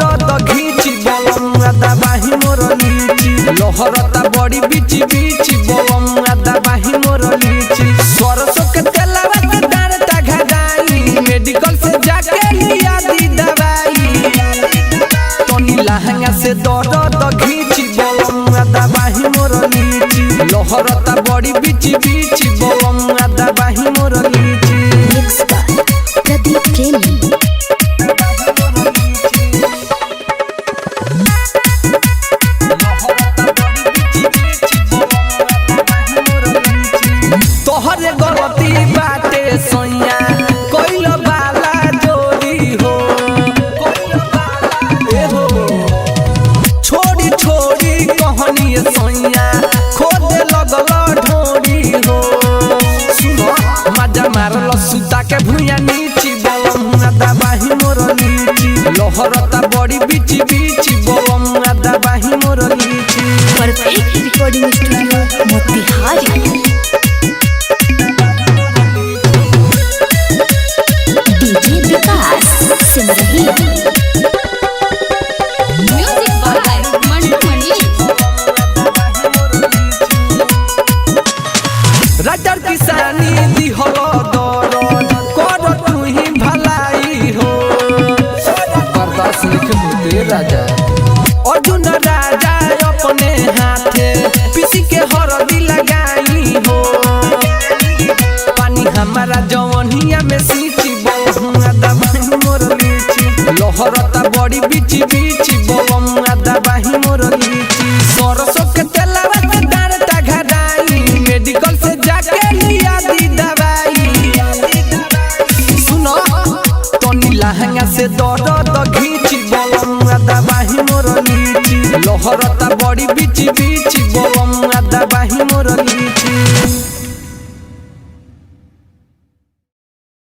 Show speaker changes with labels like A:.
A: दर्द घीची बलम आदा बाही मोर लीची लहरता बड़ी बीची बीची बलम आदा बाही मोर लीची सरसों के तेलवा के डांटा घाई मेडिकल से जाके लिया दी दवाई तनी लहंगा से दर्द घीची बलम आदा बाही मोर लीची लहरता बड़ी बीची बीची बलम आदा बाही मोर लीची
B: मिक्स बाय प्रदीप प्रेमी।
A: तोहरे गलती बाटे सैया कोइल बाला जोरी हो छोड़ी छोड़ी कहनी सैया खोदे लगल ढोरी हो सुनो मजा मारल सुता के भुइया नीची बलम आदा बाही मोर लीची लहरता बड़ी बीची बीची बलम आदा बाही मोर लीची
B: perfect recording studio Motihari. DJ Vikas सुन रही म्यूजिक बाय मंटू मणि।
A: राजा किसानी दिहल दरद कर तू ही भलाई हो बर्दाश्त लिखे मुझे राजा अर्जुन राजा अपने हाथे पीसी के हरदी लगाई हो पानी हमारा जवनिया में सींची बलम आदा बाही मोर लीची लहरता बड़ी बीची बीची बलम आदा बाही मोर लीची सरसों के तेलवा के डांटा घाई मेडिकल से जाके लिया दी दवाई सुनो तनी लहंगा से दर्द घीची बलम आदा बाही मोर लीची लहरता बड़ी बीची बीची